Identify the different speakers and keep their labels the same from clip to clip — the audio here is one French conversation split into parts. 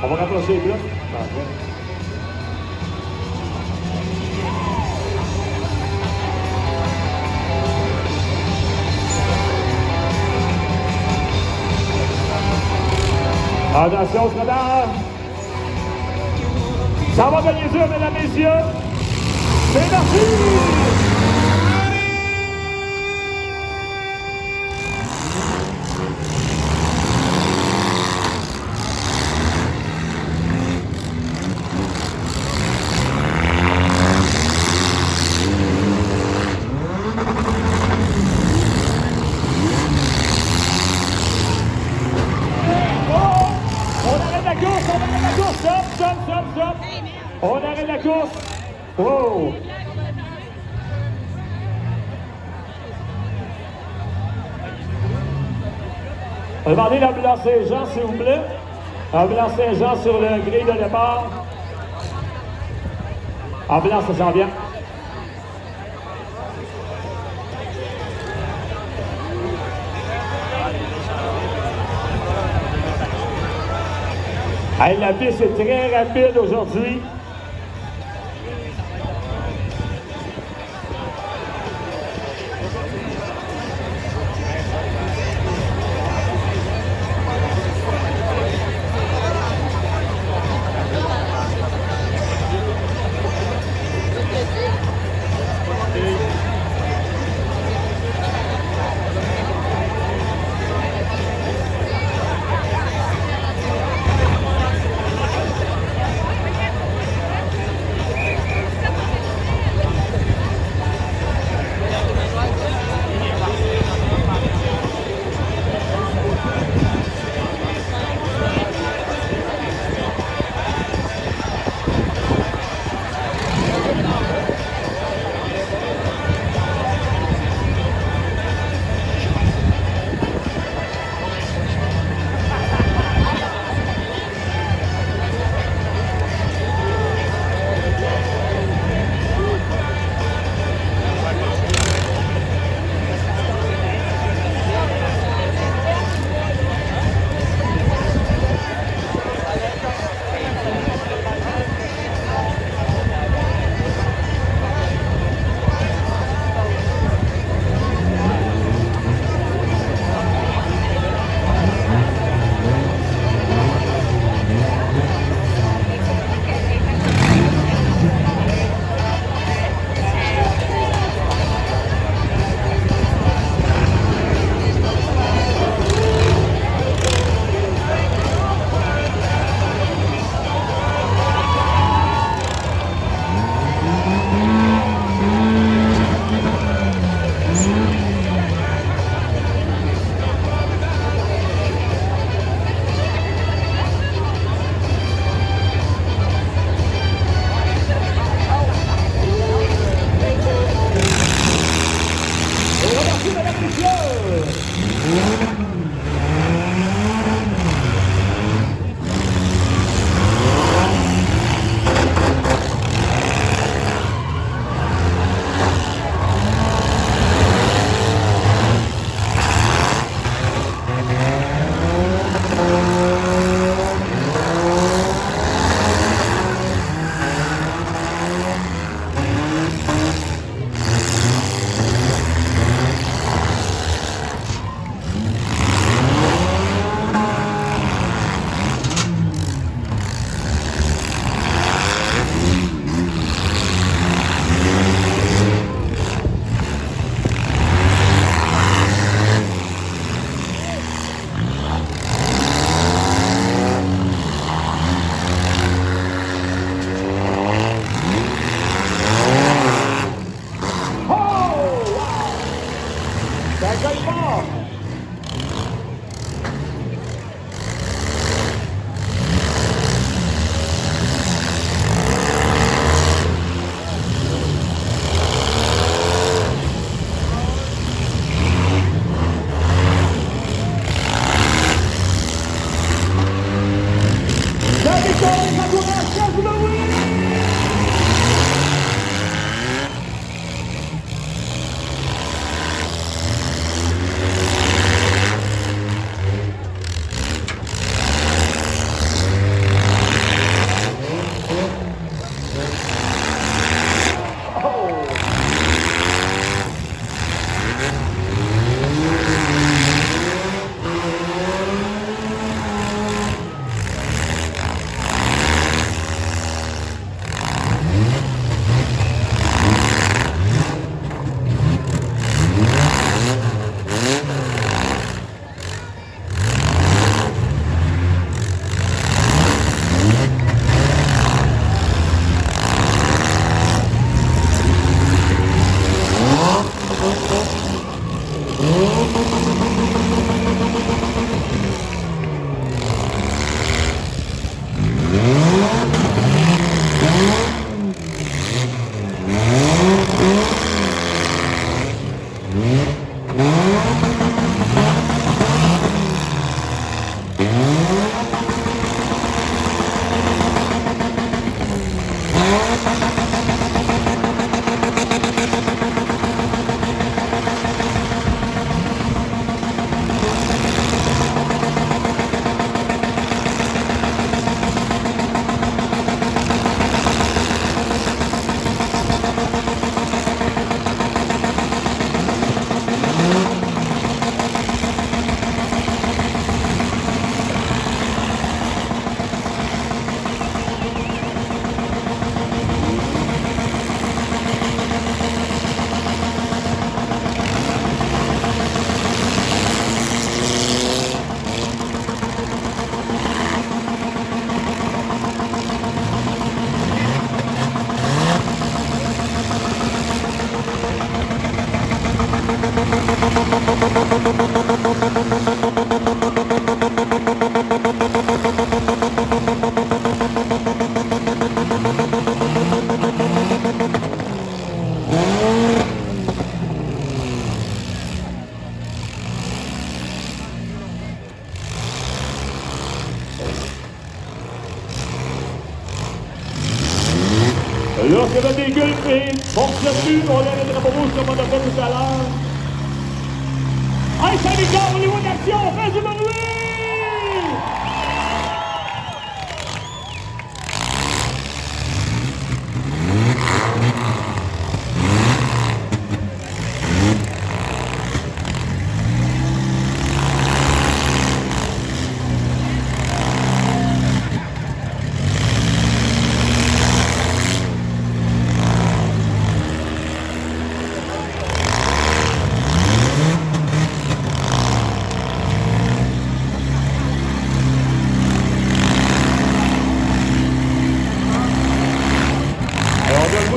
Speaker 1: On va rapprocher les blocs. Parfait. Attention, Scudder! Ça va gagner dur, mesdames, messieurs! C'est parti! Stop! On arrête la course! Wow! Demandez l'ambulance Saint-Jean, s'il vous plaît. Ambulance Saint-Jean sur le grille de départ. Ambulance, ça s'en vient. Hey, la piste est très rapide aujourd'hui. Lorsque le véhicule ne fonctionne plus, on lève le drapeau rouge comme on a fait tout à l'heure. Hey, Saint-Victor, au niveau d'action, fais du bruit!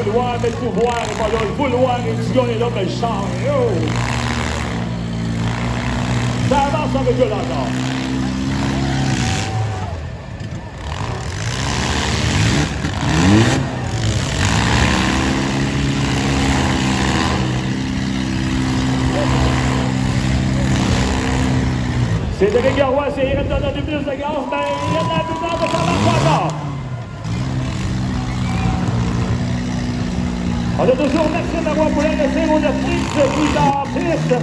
Speaker 1: Vouloir, mais le pouvoir est pas là. Le vouloir et du gars est là, mais le char est là. Ça avance en recul encore. C'est Cédric Garois, c'est Eric donne du plus de gaz, mais il y a de la puissance de ça marche encore. On a toujours Maxime Roy-Poulin, le 09 qui est en piste.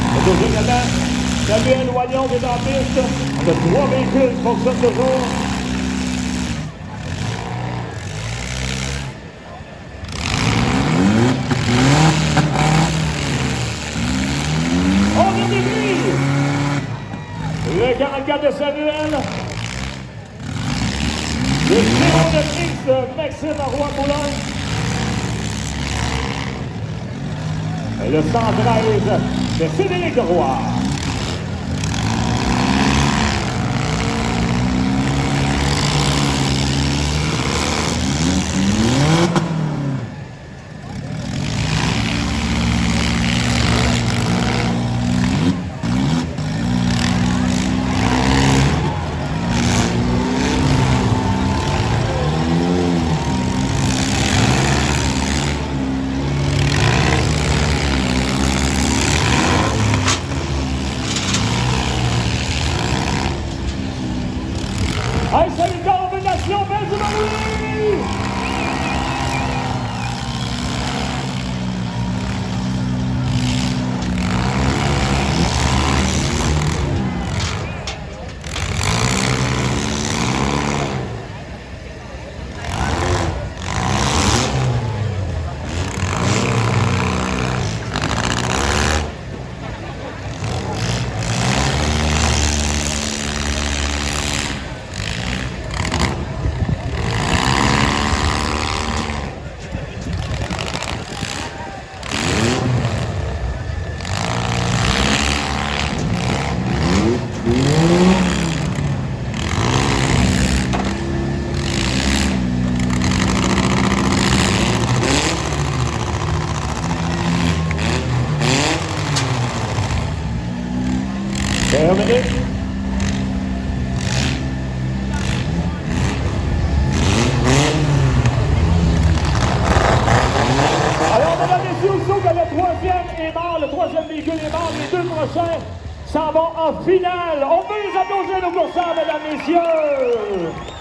Speaker 1: On a toujours également Samuel Wagnon qui est en piste. On a 3 véhicules qui fonctionnent toujours. Le 44 de Samuel. Le 09 de Maxime Roy-Poulin. Et le 113 de Cédric Roy. Hey, c'est une combination, belle du bruit! Terminé. Alors, mesdames et messieurs, aussitôt que le troisième est mort, le troisième véhicule est mort, les deux prochains s'en vont en finale. On peut les applaudir, nos courseurs, mesdames et messieurs.